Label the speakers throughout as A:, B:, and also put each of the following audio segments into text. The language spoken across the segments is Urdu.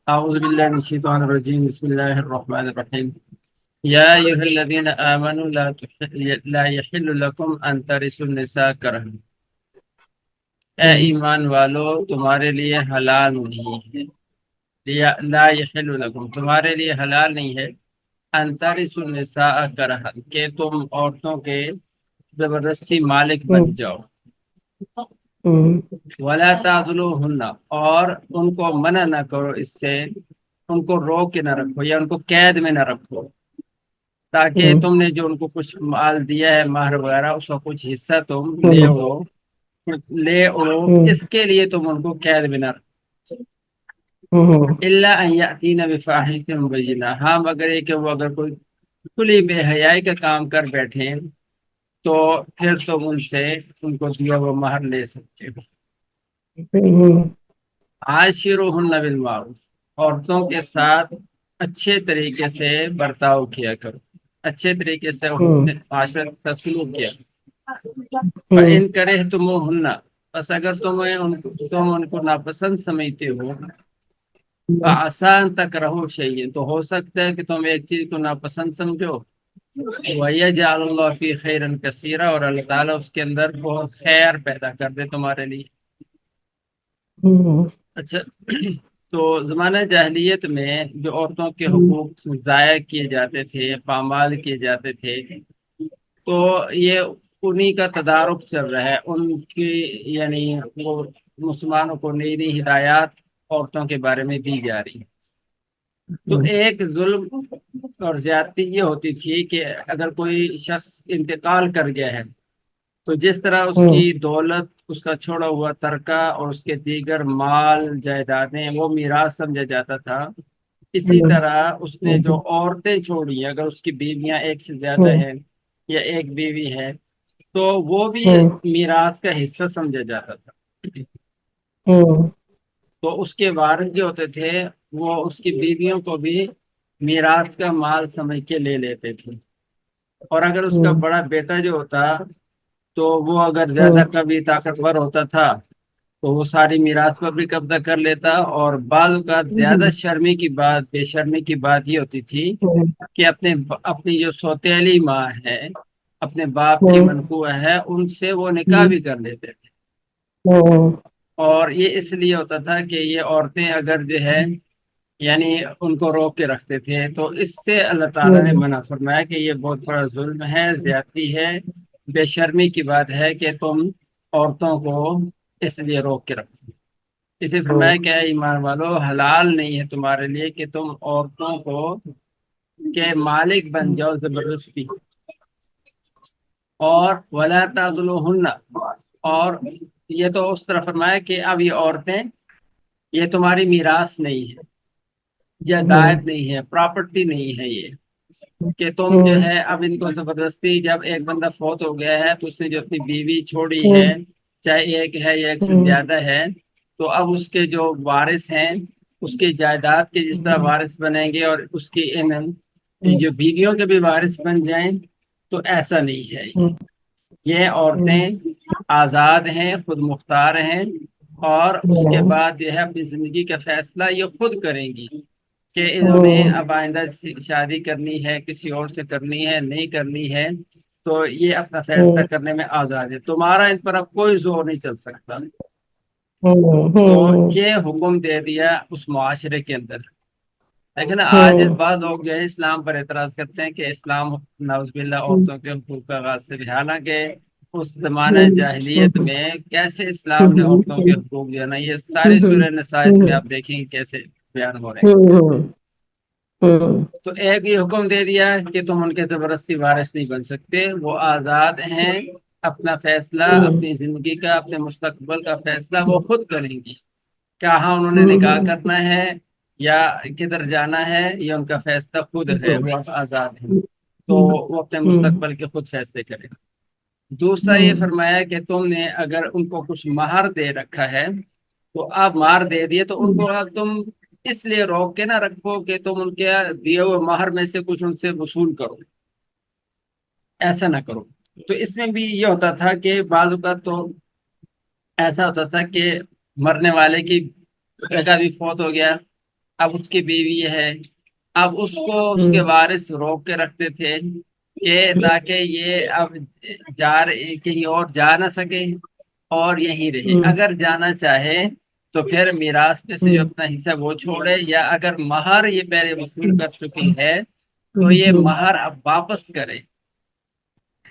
A: أعوذ بالله من الشيطان الرجيم بسم الله الرحمن الرحيم يا أيها الذين آمنوا لا يحل لكم أن ترثوا النساء كرها اے ایمان والو تمہارے لیے حلال نہیں ہے لا يحل لكم تمہارے لیے حلال نہیں ہے ان ترثوا النساء کرها کہ تم عورتوں کے زبردستی مالک بن جاؤ ولا تعضلوهن اور ان کو منع نہ کرو اس سے ان کو روک کے نہ رکھو یا ان کو قید میں نہ رکھو تاکہ تم نے جو ان کو کچھ مال دیا ہے مہر وغیرہ اس کا کچھ حصہ تم لے اڑو اس کے لیے تم ان کو قید میں نہ رکھو الا ان یاتین بفاحشۃ مبینہ ہاں مگر یہ کہ وہ اگر کوئی کھلی بے حیائی کا کام کر بیٹھے تو پھر تم ان سے ان کو دیا وہ مہر لے سکتے ہو عاشروہن بالمعروف عورتوں کے ساتھ اچھے طریقے سے برتاؤ کیا کرو اچھے طریقے سے معاشرت کا سلوک کیا ان کرے تمہن بس اگر تم ان کو ناپسند سمجھتے ہو آسان تک رہو شیئن تو ہو سکتا ہے کہ تم ایک چیز کو ناپسند سمجھو وَيَجْعَلُ اللَّهُ فِي خَيْرًا كَثِيرًا اور اللہ تعالیٰ اس کے اندر بہت خیر پیدا کر دے تمہارے لیے اچھا تو زمانہ جاہلیت میں جو عورتوں کے حقوق ضائع کیے جاتے تھے پامال کیے جاتے تھے تو یہ انہی کا تدارک چل رہا ہے ان کی یعنی وہ مسلمانوں کو نئی نئی ہدایات عورتوں کے بارے میں دی جا رہی ہے تو ایک ظلم اور زیادتی یہ ہوتی تھی کہ اگر کوئی شخص انتقال کر گیا ہے تو جس طرح اس کی دولت اس کا چھوڑا ہوا ترکہ اور اس کے دیگر مال جائیدادیں وہ میراث سمجھا جاتا تھا اسی طرح اس نے جو عورتیں چھوڑی اگر اس کی بیویاں ایک سے زیادہ ہیں یا ایک بیوی ہے تو وہ بھی میراث کا حصہ سمجھا جاتا تھا تو اس کے وارث جو ہوتے تھے وہ اس کی بیویوں کو بھی میراث کا مال سمجھ کے لے لیتے تھے اور اگر اس کا بڑا بیٹا جو ہوتا تو وہ اگر زیادہ کبھی طاقتور ہوتا تھا تو وہ ساری میراث پر بھی قبضہ کر لیتا اور بعض اوقات زیادہ شرمی کی بات بے شرمی کی بات یہ ہوتی تھی کہ اپنی جو سوتیلی ماں ہے اپنے باپ کی منقوہ ہے ان سے وہ نکاح بھی کر لیتے تھے اور یہ اس لیے ہوتا تھا کہ یہ عورتیں اگر جو ہے یعنی ان کو روک کے رکھتے تھے تو اس سے اللہ تعالیٰ نے منع فرمایا کہ یہ بہت بڑا ظلم ہے زیادتی ہے بے شرمی کی بات ہے کہ تم عورتوں کو اس لیے روک کے رکھو اسے فرمایا کہ اے ایمان والو حلال نہیں ہے تمہارے لیے کہ تم عورتوں کو کے مالک بن جاؤ زبردستی اور ولا تعضلوہن اور یہ تو اس طرح فرمایا کہ اب یہ عورتیں یہ تمہاری میراث نہیں ہے جائیداد نہیں ہے پراپرٹی نہیں ہے یہ کہ تم جو ہے اب ان کو زبردستی جب ایک بندہ فوت ہو گیا ہے تو اس نے جو اپنی بیوی چھوڑی ہے چاہے ایک ہے یا ایک سے زیادہ ہے تو اب اس کے جو وارث ہیں اس کی جائیداد کے جس طرح وارث بنیں گے اور اس کی جو بیویوں کے بھی وارث بن جائیں تو ایسا نہیں ہے یہ عورتیں آزاد ہیں خود مختار ہیں اور اس کے بعد جو ہے اپنی زندگی کا فیصلہ یہ خود کریں گی کہ انہوں نے اب آئندہ شادی کرنی ہے کسی اور سے کرنی ہے نہیں کرنی ہے تو یہ اپنا فیصلہ کرنے میں آزاد ہے تمہارا ان پر اب کوئی زور نہیں چل سکتا تو یہ حکم دے دیا اس معاشرے کے اندر لیکن آج بعض لوگ جو ہے اسلام پر اعتراض کرتے ہیں کہ اسلام نعوذ باللہ عورتوں کے حقوق کا آغاز سے بھی حالانکہ اس زمانہ جاہلیت میں کیسے اسلام نے عورتوں کے حقوق جو ہے نا یہ ساری سورہ نساء اس میں آپ دیکھیں گے کیسے بیان ہو رہے ہیں تو ایک یہ حکم دے دیا کہ تم ان کے زبردستی وارث نہیں بن سکتے وہ آزاد ہیں اپنا فیصلہ اپنی زندگی کا اپنے مستقبل کا فیصلہ وہ خود کریں گی کیا ہاں انہوں نے نکاح کرنا ہے یا کدھر جانا ہے یہ ان کا فیصلہ خود ہے وہ آزاد ہے تو وہ اپنے مستقبل کے خود فیصلے کریں دوسرا یہ فرمایا کہ تم نے اگر ان کو کچھ مہر دے رکھا ہے تو آپ مہر دے دیے تو ان کو تم اس لیے روک کے نہ رکھو کہ تم ان کے دیے ہوئے مہر میں سے کچھ ان سے وصول کرو ایسا نہ کرو تو اس میں بھی یہ ہوتا تھا کہ بعض اوقات تو ایسا ہوتا تھا کہ مرنے والے کی بیٹا بھی فوت ہو گیا، اب اس کی بیوی ہے، اب اس کو اس کے وارث روک کے رکھتے تھے کہ تاکہ یہ اب کہیں اور جا نہ سکے اور یہیں رہے، اگر جانا چاہے تو پھر میراث میں سے جو اپنا حصہ وہ چھوڑے، یا اگر مہر یہ پہلے وصول کر چکی ہے تو یہ مہر اب واپس کرے،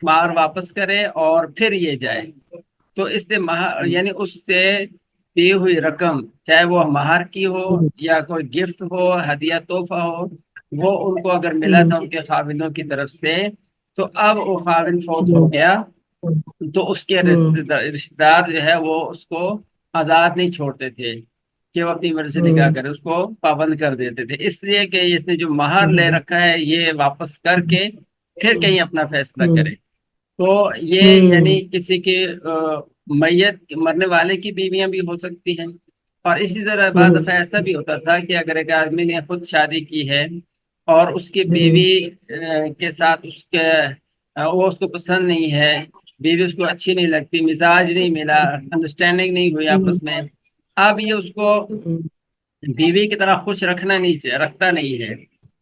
A: مہر واپس کرے اور پھر یہ جائے۔ تو اس سے مہر یعنی اس سے دی ہوئی رقم، چاہے وہ مہر کی ہو یا کوئی گفٹ ہو، ہدیہ تحفہ ہو، وہ ان کو اگر ملا تھا ان کے خاوندوں کی طرف سے، تو اب وہ خاوند فوت ہو گیا تو اس کے رشتہ دار جو ہے وہ اس کو آزاد نہیں چھوڑتے تھے کہ وہ اپنی مرضی سے نکاح کرے، اس کو پابند کر دیتے تھے، اس لیے کہ اس نے جو مہر لے رکھا ہے یہ واپس کر کے پھر کہیں اپنا فیصلہ کرے۔ تو یہ یعنی کسی کی میت مرنے والے کی بیویاں بھی ہو سکتی ہیں، اور اسی طرح بعض دفعہ ایسا بھی ہوتا تھا کہ اگر ایک آدمی نے خود شادی کی ہے اور اس کی بیوی کے ساتھ وہ اس کو پسند نہیں ہے، بیوی اس کو اچھی نہیں لگتی، مزاج نہیں ملا، انڈرسٹینڈنگ نہیں ہوئی آپس میں، اب یہ اس کو بیوی کی طرح خوش رکھتا نہیں ہے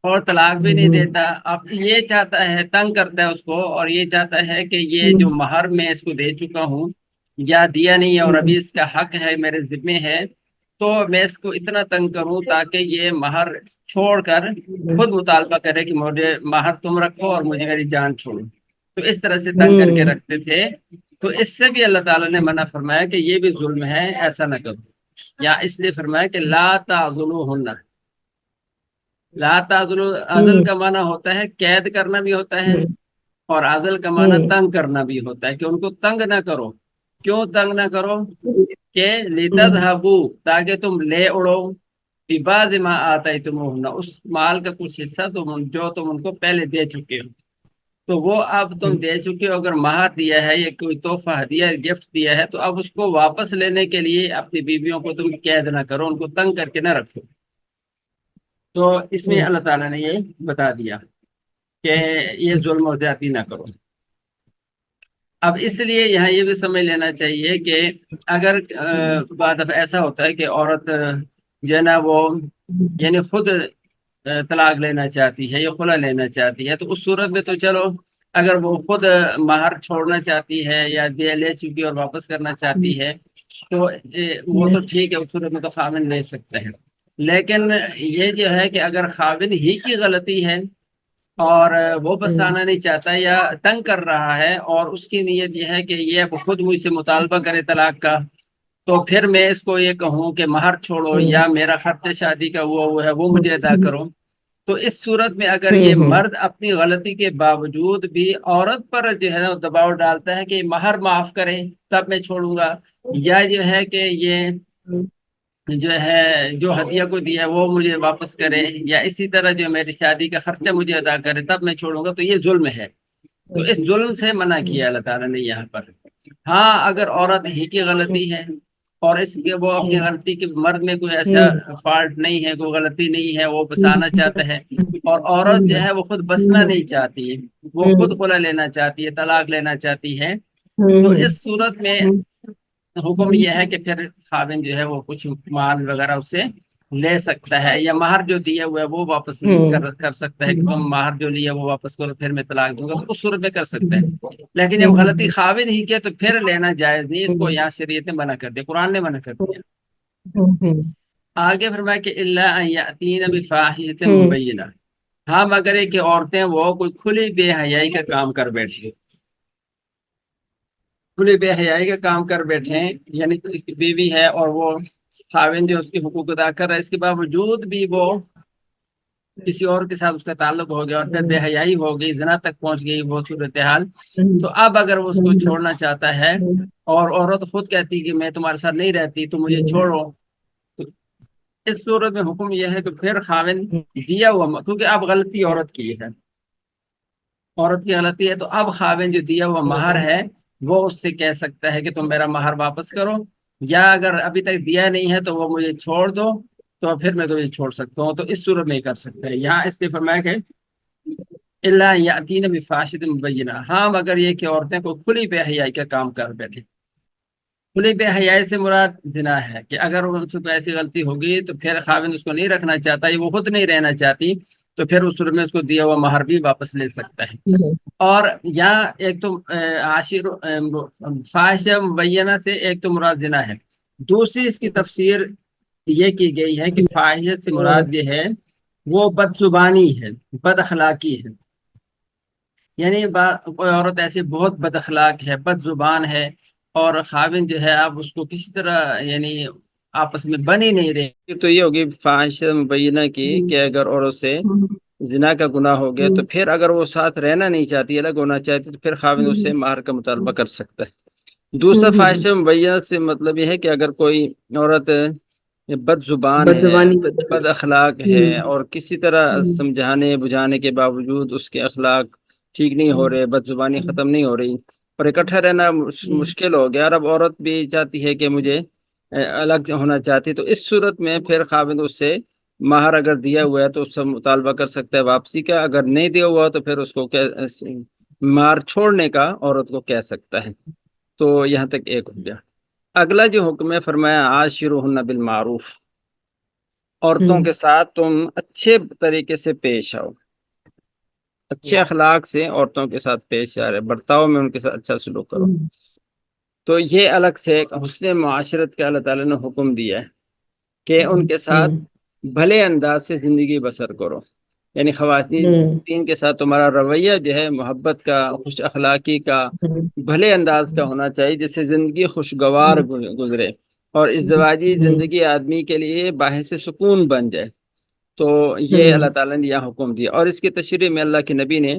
A: اور طلاق بھی نہیں دیتا، اب یہ چاہتا ہے، تنگ کرتا ہے اس کو، اور یہ چاہتا ہے کہ یہ جو مہر میں اس کو دے چکا ہوں یا دیا نہیں ہے اور ابھی اس کا حق ہے میرے ذمے ہے، تو میں اس کو اتنا تنگ کروں تاکہ یہ مہر چھوڑ کر خود مطالبہ کرے کہ مجھے مہر تم رکھو اور مجھے میری جان چھوڑو، تو اس طرح سے تنگ کر کے رکھتے تھے۔ تو اس سے بھی اللہ تعالیٰ نے منع فرمایا کہ یہ بھی ظلم ہے، ایسا نہ کرو، یا اس لیے فرمایا کہ لا تعذلوہن، لا عزل کا معنی ہوتا ہے قید کرنا بھی ہوتا ہے، اور عزل کا معنی تنگ کرنا بھی ہوتا ہے کہ ان کو تنگ نہ کرو۔ کیوں تنگ نہ کرو؟ کہ لِتَذْهَبُوا، تاکہ تم لے اڑو، بِبَعْضِ مَا آتَيْتُمُوهُنَّ، اس مال کا کچھ حصہ جو تم ان کو پہلے دے چکے ہو، تو وہ اب تم دے چکے ہو، اگر مہر دیا ہے یا کوئی تحفہ ہدیہ گفٹ دیا ہے تو اب اس کو واپس لینے کے لیے اپنی بیویوں کو تم قید نہ کرو، ان کو تنگ کر کے نہ رکھو۔ تو اس میں اللہ تعالیٰ نے یہ بتا دیا کہ یہ ظلم و زیادتی نہ کرو۔ اب اس لیے یہاں یہ بھی سمجھ لینا چاہیے کہ اگر بعد اب ایسا ہوتا ہے کہ عورت جو ہے نا وہ یعنی خود طلاق لینا چاہتی ہے یا خلا لینا چاہتی ہے، تو اس صورت میں تو چلو اگر وہ خود مہر چھوڑنا چاہتی ہے یا لے چکی اور واپس کرنا چاہتی ہے تو وہ تو ٹھیک ہے، اس صورت میں تو خاوند لے سکتا ہے۔ لیکن یہ جو ہے کہ اگر خاوند ہی کی غلطی ہے اور وہ بسانا نہیں چاہتا یا تنگ کر رہا ہے اور اس کی نیت یہ ہے کہ یہ خود مجھ سے مطالبہ کرے طلاق کا، تو پھر میں اس کو یہ کہوں کہ مہر چھوڑو یا میرا خرچ شادی کا وہ ہے وہ مجھے ادا کرو، تو اس صورت میں اگر یہ مرد اپنی غلطی کے باوجود بھی عورت پر جو ہے نا دباؤ ڈالتا ہے کہ مہر معاف کرے تب میں چھوڑوں گا، یا جو ہے کہ یہ جو ہے جو ہدیہ کو دیا وہ مجھے واپس کرے، یا اسی طرح جو میری شادی کا خرچہ مجھے ادا کرے تب میں چھوڑوں گا، تو یہ ظلم ہے۔ تو اس ظلم سے منع کیا اللہ تعالیٰ نے یہاں پر۔ ہاں اگر عورت ہی کی غلطی ہے اور اس کے وہ اپنی غلطی کے مرد میں کوئی ایسا فالٹ نہیں ہے، کوئی غلطی نہیں ہے، وہ بسانا چاہتا ہے، اور عورت جو ہے وہ خود بسنا نہیں چاہتی ہے، وہ خود خلا لینا چاہتی ہے، طلاق لینا چاہتی ہے، تو اس صورت میں حکم یہ ہے کہ پھر خاوند جو ہے وہ کچھ مال وغیرہ اس سے لے سکتا ہے، یا مہر جو دیا ہوا ہے وہ واپس کر سکتا ہے کہ تم مہر جو لیا وہ واپس کرو پھر میں طلاق دوں گا، تو اس صورت میں کر سکتا ہے۔ لیکن جب غلطی خاوند ہی کیا تو پھر لینا جائز نہیں، اس کو یہاں شریعت نے منع کر دیا، قرآن نے منع کر دیا۔ آگے فرمایا کہ الا ان یاتین بفاحشۃ مبینہ، ہاں مگر یہ کہ عورتیں وہ کوئی کھلی بے حیائی کا کام کر بیٹھے، کھلی بے حیائی کا کام کر بیٹھے، یعنی اس کی بیوی ہے اور وہ خاوند جو اس کی حقوق ادا کر رہا ہے، اس کے باوجود بھی وہ کسی اور کے ساتھ اس کا تعلق ہو گیا اور پھر بے حیائی ہو گئی، زنا تک پہنچ گئی وہ صورتحال، تو اب اگر وہ اس کو چھوڑنا چاہتا ہے اور عورت خود کہتی کہ میں تمہارے ساتھ نہیں رہتی تو مجھے چھوڑو، تو اس صورت میں حکم یہ ہے کہ پھر خاوند دیا ہوا، کیونکہ اب غلطی عورت کی ہے، عورت کی غلطی ہے، تو اب خاوند جو دیا ہوا مہر ہے وہ اس سے کہہ سکتا ہے کہ تم میرا مہر واپس کرو، یا اگر ابھی تک دیا نہیں ہے تو وہ مجھے چھوڑ دو، تو پھر میں تمہیں چھوڑ سکتا ہوں، تو اس صورت میں کر سکتا ہے۔ یہاں اس لیے فرمایا کہ الا یاتین بفاحشۃ مبینہ، ہاں مگر یہ کہ عورتیں کو کھلی بے حیائی کا کام کر بیٹھے، کھلی بے حیائی سے مراد زنا ہے کہ اگر ان سے کوئی ایسی غلطی ہوگی تو پھر خاوند اس کو نہیں رکھنا چاہتا یا وہ خود نہیں رہنا چاہتی تو پھر اس صورت میں اس کو دیا ہوا مہر بھی واپس لے سکتا ہے۔ اور یہاں ایک تو عاشر فاحشہ مبینہ سے ایک تو مراد زنا ہے، دوسری اس کی تفسیر یہ کی گئی ہے کہ فاحشہ سے مراد یہ ہے وہ بد زبانی ہے، بد اخلاقی ہے، یعنی کوئی عورت ایسی بہت بد اخلاق ہے، بد زبان ہے، اور خاوند جو ہے آپ اس کو کسی طرح یعنی آپس میں بن ہی نہیں رہے، تو یہ ہوگی فاحشہ مبینہ کی کہ اگر عورت سے زنا کا گناہ ہو گیا تو پھر اگر وہ ساتھ رہنا نہیں چاہتی، الگ ہونا چاہتی، تو پھر خاوند اس سے مہر کا مطالبہ کر سکتا ہے۔ دوسرا فاحشہ مبینہ سے مطلب یہ ہے کہ اگر کوئی عورت بد زبان ہے، بد اخلاق ہے، اور کسی طرح سمجھانے بجھانے کے باوجود اس کے اخلاق ٹھیک نہیں ہو رہے، بد زبانی ختم نہیں ہو رہی، اور اکٹھا رہنا مشکل ہو گیا، اور اب عورت بھی چاہتی ہے کہ مجھے الگ ہونا چاہتی، تو اس صورت میں پھر خاوند اس سے مہر اگر دیا ہوا ہے تو اس سے مطالبہ کر سکتا ہے واپسی کا، اگر نہیں دیا ہوا تو پھر اس کو مہر چھوڑنے کا عورت کو کہہ سکتا ہے۔ تو یہاں تک ایک ہو گیا۔ اگلا جو حکم ہے فرمایا عاشروہن بالمعروف، عورتوں کے ساتھ تم اچھے طریقے سے پیش آؤ، اچھے اخلاق سے عورتوں کے ساتھ پیش آ رہے، برتاؤ میں ان کے ساتھ اچھا سلوک کرو۔ تو یہ الگ سے ایک حسن معاشرت کا اللہ تعالیٰ نے حکم دیا ہے کہ ان کے ساتھ بھلے انداز سے زندگی بسر کرو، یعنی خواتین کے ساتھ تمہارا رویہ جو ہے محبت کا، خوش اخلاقی کا، بھلے انداز کا ہونا چاہیے، جس سے زندگی خوشگوار گزرے اور ازدواجی زندگی آدمی کے لیے باعث سکون بن جائے۔ تو یہ اللہ تعالیٰ نے یہاں حکم دیا، اور اس کی تشریح میں اللہ کے نبی نے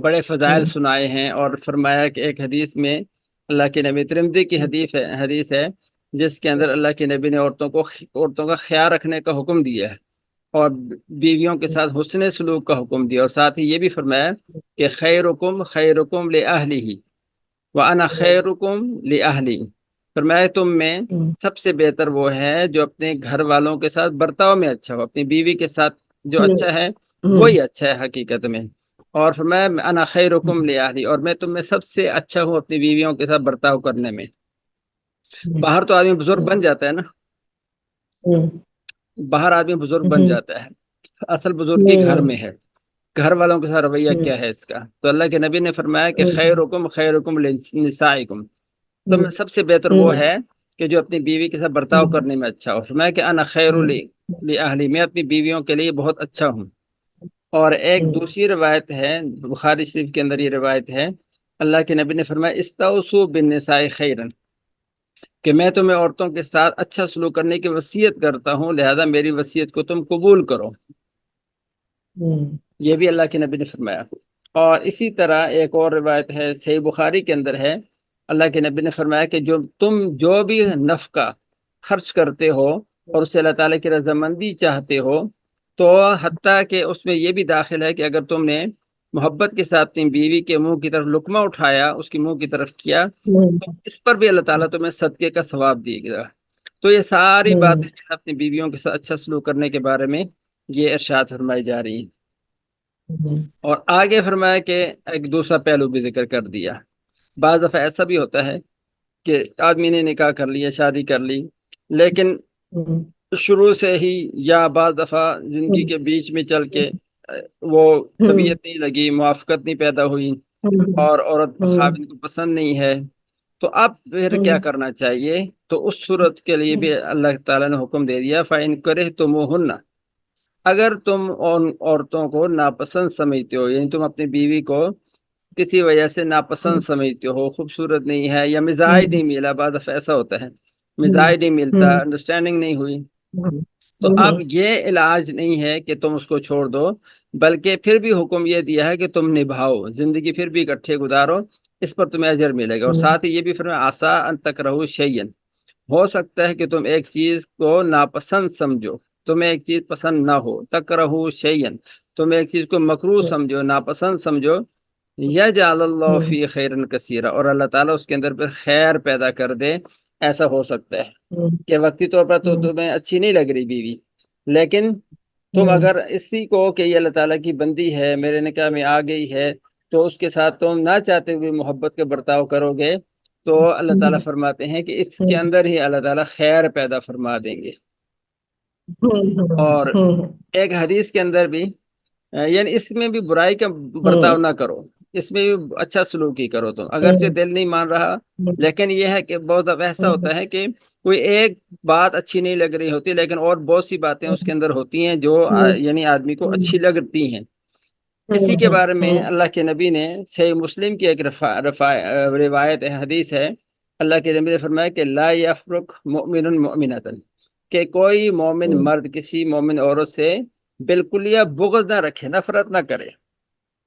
A: بڑے فضائل سنائے ہیں، اور فرمایا کہ ایک حدیث میں اللہ کے نبی، ترمذی کی حدیث ہے جس کے اندر اللہ کے نبی نے عورتوں کا خیال رکھنے کا حکم دیا ہے، اور بیویوں کے ساتھ حسن سلوک کا حکم دیا، اور ساتھ ہی یہ بھی فرمایا کہ خیرکم لأہلہ وأنا خیرکم لأہلی، فرمایا تم میں سب سے بہتر وہ ہے جو اپنے گھر والوں کے ساتھ برتاؤ میں اچھا ہو، اپنی بیوی کے ساتھ جو اچھا ہے وہی اچھا ہے حقیقت میں، اور فرمایا انا خیرکم لأہلی، اور میں تم میں سب سے اچھا ہوں اپنی بیویوں کے ساتھ برتاؤ کرنے میں۔ باہر تو آدمی بزرگ بن جاتا ہے نا، باہر آدمی بزرگ بن جاتا ہے، اصل بزرگی گھر میں ہے، گھر والوں کے ساتھ رویہ کیا ہے اس کا۔ تو اللہ کے نبی نے فرمایا کہ خیرکم لنسائکم، تو میں سب سے بہتر وہ ہے کہ جو اپنی بیوی کے ساتھ برتاؤ کرنے میں اچھا ہو، فرمایا کہ انا خیر لأہلی، میں اپنی بیویوں کے لیے بہت اچھا ہوں۔ اور ایک دوسری روایت ہے بخاری شریف کے اندر، یہ روایت ہے اللہ کے نبی نے فرمایا استوصوا بالنساء خیرا، کہ میں تمہیں عورتوں کے ساتھ اچھا سلوک کرنے کی وصیت کرتا ہوں، لہذا میری وصیت کو تم قبول کرو، یہ بھی اللہ کے نبی نے فرمایا۔ اور اسی طرح ایک اور روایت ہے صحیح بخاری کے اندر ہے، اللہ کے نبی نے فرمایا کہ تم جو بھی نفقہ خرچ کرتے ہو اور اس سے اللہ تعالیٰ کی رضامندی چاہتے ہو، تو حتیٰ کہ اس میں یہ بھی داخل ہے کہ اگر تم نے محبت کے ساتھ اپنی بیوی کے منہ کی طرف لقمہ اٹھایا، اس کے منہ کی طرف کیا، تو اس پر بھی اللہ تعالیٰ تمہیں صدقے کا ثواب دیے گا۔ تو یہ ساری باتیں اپنی بیویوں کے ساتھ اچھا سلوک کرنے کے بارے میں یہ ارشاد فرمائی جا رہی ہیں۔ اور آگے فرمایا کہ ایک دوسرا پہلو بھی ذکر کر دیا، بعض دفعہ ایسا بھی ہوتا ہے کہ آدمی نے نکاح کر لیا، شادی کر لی، لیکن شروع سے ہی یا بعض دفعہ زندگی کے بیچ میں چل کے وہ طبیعت نہیں لگی، موافقت نہیں پیدا ہوئی، اور عورت خاوند کو پسند نہیں ہے، تو اب پھر کیا کرنا چاہیے؟ تو اس صورت کے لیے بھی اللہ تعالیٰ نے حکم دے دیا فَإِن كَرِهْتُمُوهُنَّ، اگر تم ان عورتوں کو ناپسند سمجھتے ہو، یعنی تم اپنی بیوی کو کسی وجہ سے ناپسند سمجھتے ہو، خوبصورت نہیں ہے یا مزاج نہیں ملا، بعض دفعہ ایسا ہوتا ہے مزاج نہیں ملتا، انڈرسٹینڈنگ نہیں ہوئی، تو اب یہ علاج نہیں ہے کہ تم اس کو چھوڑ دو، بلکہ پھر بھی حکم یہ دیا ہے کہ تم نبھاؤ، زندگی پھر بھی اکٹھے گزارو، اس پر تمہیں اجر ملے گا۔ اور ساتھ ہی یہ بھی فرمایا عسیٰ ان تکرہوا شیئا، ہو سکتا ہے کہ تم ایک چیز کو ناپسند سمجھو، تمہیں ایک چیز پسند نہ ہو، تکرہوا شیئا، تم ایک چیز کو مکروہ سمجھو، ناپسند سمجھو، یجعل اللہ فی خیرا کثیرا، اور اللہ تعالیٰ اس کے اندر پھر خیر پیدا کر دے۔ ایسا ہو سکتا ہے کہ وقتی طور پر تو تمہیں اچھی نہیں لگ رہی بیوی، لیکن تم اگر اسی کو کہ یہ اللہ تعالیٰ کی بندی ہے، میرے نکاح میں آ گئی ہے، تو اس کے ساتھ تم نہ چاہتے ہوئے محبت کا برتاؤ کرو گے، تو اللہ تعالیٰ فرماتے ہیں کہ اس کے اندر ہی اللہ تعالیٰ خیر پیدا فرما دیں گے۔ اور ایک حدیث کے اندر بھی یعنی اس میں بھی برائی کا برتاؤ نہ کرو، اس میں بھی اچھا سلوک ہی کرو تم، اگرچہ دل نہیں مان رہا، لیکن یہ ہے کہ بہت اب ایسا ہوتا ہے کہ کوئی ایک بات اچھی نہیں لگ رہی ہوتی، لیکن اور بہت سی باتیں اس کے اندر ہوتی ہیں جو یعنی آدمی کو اچھی لگتی ہیں۔ اسی کے بارے میں اللہ کے نبی نے صحیح مسلم کی ایک روایت حدیث ہے، اللہ کے نبی نے فرمایا کہ لا یفرق مؤمن مؤمنۃ، کہ کوئی مومن مرد کسی مومن عورت سے بالکل یا بغض نہ رکھے، نفرت نہ کرے۔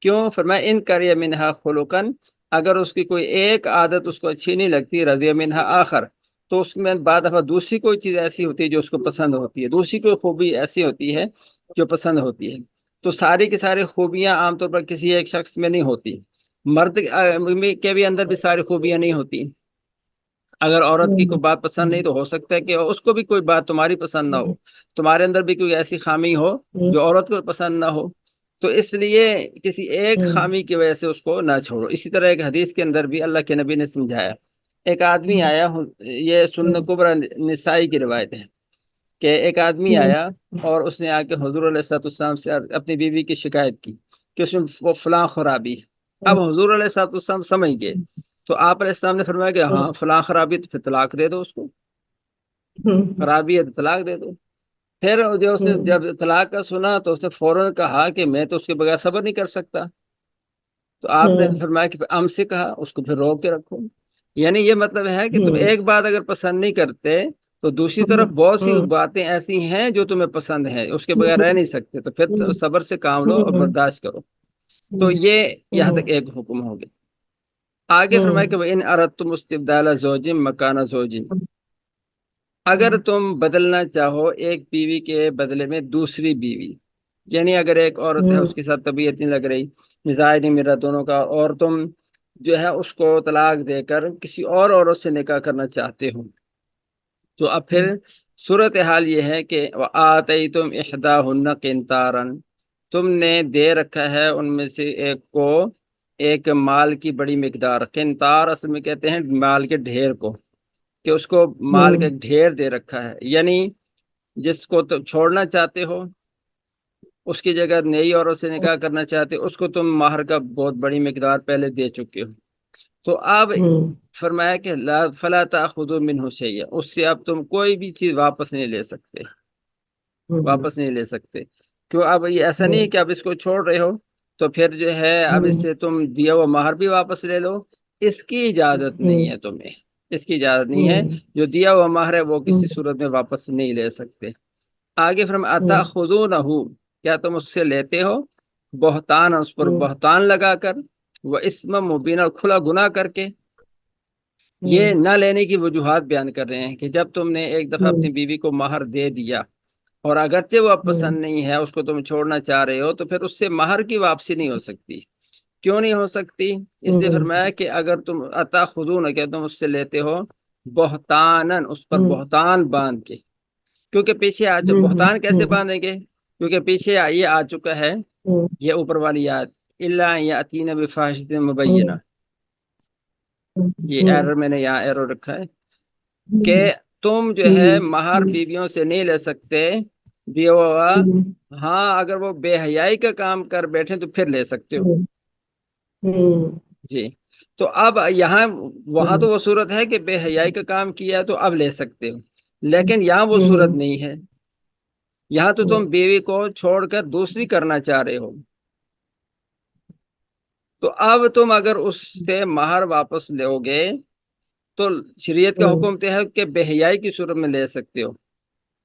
A: کیوں؟ فرمایا ان کریہ منہا خلقن، اگر اس کی کوئی ایک عادت اس کو اچھی نہیں لگتی، رضی منہا آخر، تو اس میں بعد دفعہ دوسری کوئی چیز ایسی ہوتی ہے جو اس کو پسند ہوتی ہے، دوسری کوئی خوبی ایسی ہوتی ہے جو پسند ہوتی ہے۔ تو ساری کی ساری خوبیاں عام طور پر کسی ایک شخص میں نہیں ہوتی، مرد کے بھی اندر بھی ساری خوبیاں نہیں ہوتی۔ اگر عورت کی کوئی بات پسند نہیں تو ہو سکتا ہے کہ اس کو بھی کوئی بات تمہاری پسند نہ ہو، تمہارے اندر بھی کوئی ایسی خامی ہو جو عورت کو پسند نہ ہو، تو اس لیے کسی ایک خامی کی وجہ سے اس کو نہ چھوڑو۔ اسی طرح ایک حدیث کے اندر بھی اللہ کے نبی نے سمجھایا، ایک آدمی آیا، یہ سنن کبری نسائی کی روایت ہے کہ ایک آدمی آیا اور اس نے آ کے حضور علیہ السلام سے اپنی بیوی کی شکایت کی کہ اس میں وہ فلاں خرابی ہے۔ اب حضور علیہ السلام سمجھ گئے، تو آپ علیہ السلام نے فرمایا کہ ہاں فلاں خرابی، تو پھر طلاق دے دو اس کو، خرابی ہے تو طلاق دے دو۔ پھر جو اس نے جب طلاق کا سنا تو اس نے فوراً کہا کہ میں تو اس کے بغیر صبر نہیں کر سکتا، تو آپ نے فرمایا کہ ام سے کہا اس کو پھر روک کے رکھو۔ یعنی یہ مطلب ہے کہ تم ایک بات اگر پسند نہیں کرتے تو دوسری طرف بہت سی باتیں ایسی ہیں جو تمہیں پسند ہیں، اس کے بغیر رہ نہیں سکتے، تو پھر صبر سے کام لو اور برداشت کرو۔ تو یہ یہاں تک ایک حکم ہو گیا۔ آگے فرمایا کہ وَإِنْ أَرَدْتُمُ اسْتِبْدَالَ زَوْجٍ مَكَانَ زَوْجٍ، اگر تم بدلنا چاہو ایک بیوی کے بدلے میں دوسری بیوی، یعنی اگر ایک عورت ہے اس کے ساتھ طبیعت نہیں لگ رہی، مزاج نہیں میرا دونوں کا، اور تم جو ہے اس کو طلاق دے کر کسی اور عورت سے نکاح کرنا چاہتے ہو، تو اب پھر صورتحال یہ ہے کہ وَآتَيْتُمْ إِحْدَاهُنَّ قِنْطَارًا، تم نے دے رکھا ہے ان میں سے ایک کو ایک مال کی بڑی مقدار، قنطار اصل میں کہتے ہیں مال کے ڈھیر کو، کہ اس کو مال کا ایک ڈھیر دے رکھا ہے، یعنی جس کو تم چھوڑنا چاہتے ہو، اس کی جگہ نئی عورت سے نکاح کرنا چاہتے ہو، اس کو تم مہر کا بہت بڑی مقدار پہلے دے چکے ہو، تو اب فرمایا کہ لا فلا تأخذوا منه شيئا، اس سے اب تم کوئی بھی چیز واپس نہیں لے سکتے، واپس نہیں لے سکتے۔ کیوں؟ اب یہ ایسا نہیں کہ اب اس کو چھوڑ رہے ہو تو پھر جو ہے اب اس سے تم دیا ہوا مہر بھی واپس لے لو، اس کی اجازت نہیں ہے تمہیں، اس کی اجازت نہیں ہے، جو دیا ہوا مہر ہے وہ کسی صورت میں واپس نہیں لے سکتے۔ آگے فرمایا اتأخذونہ، کیا تم اس سے لیتے ہو بہتان، اس پر بہتان لگا کر، وہ اسم مبینہ، کھلا گناہ کر کے۔ یہ نہ لینے کی وجوہات بیان کر رہے ہیں کہ جب تم نے ایک دفعہ اپنی بیوی کو مہر دے دیا اور اگرچہ وہ اب پسند نہیں ہے، اس کو تم چھوڑنا چاہ رہے ہو، تو پھر اس سے مہر کی واپسی نہیں ہو سکتی۔ کیوں نہیں ہو سکتی؟ اس لیے فرمایا کہ اگر تم اتأخذون، کہ تم اس سے لیتے ہو بہتانن، اس پر بہتان باندھ کے، کیونکہ پیچھے بہتان کیسے باندھیں گے؟ کیونکہ پیچھے یہ آ چکا ہے، یہ اوپر والی یاد الا یاتین بفاحشۃ مبینہ، یہ ایرر میں نے یہاں ایرر رکھا ہے کہ تم جو ہے مہر بیویوں سے نہیں لے سکتے، بیوہ، ہاں اگر وہ بے حیائی کا کام کر بیٹھے تو پھر لے سکتے ہو۔ جی، تو اب یہاں وہاں تو وہ صورت ہے کہ بے حیائی کا کام کیا تو اب لے سکتے ہو، لیکن یہاں وہ صورت نہیں ہے، یہاں تو تم بیوی کو چھوڑ کر دوسری کرنا چاہ رہے ہو، تو اب تم اگر اس سے مہر واپس لو گے تو شریعت کا حکم تو ہے کہ بے حیائی کی صورت میں لے سکتے ہو۔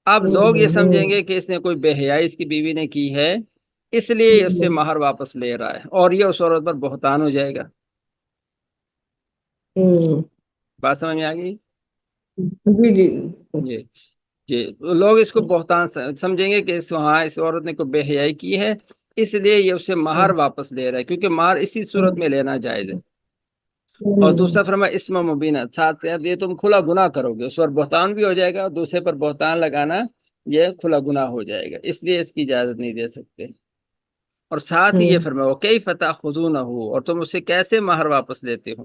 A: اب لوگ یہ سمجھیں گے کہ اس نے کوئی بے حیائی اس کی بیوی نے کی ہے، اس لیے اس سے مہر واپس لے رہا ہے، اور یہ اس عورت پر بہتان ہو جائے گا۔ بات سمجھ میں آ گئی؟
B: جی
A: جی جی، لوگ اس کو بہتان سمجھیں گے کہ اس عورت نے کوئی بے حیائی کی ہے، اس لیے یہ اس سے مہر واپس لے رہا ہے، کیونکہ مہر اسی صورت میں لینا جائز ہے۔ اور دوسرا فرمایا اسم مبینہ، ساتھ یہ تم کھلا گناہ کرو گے، اس پر بہتان بھی ہو جائے گا، اور دوسرے پر بہتان لگانا یہ کھلا گناہ ہو جائے گا، اس لیے اس کی اجازت نہیں دے سکتے۔ اور ساتھ ہی یہ فرمایا کیف تأخذونہ، اور تم اسے کیسے مہر واپس لیتے ہو؟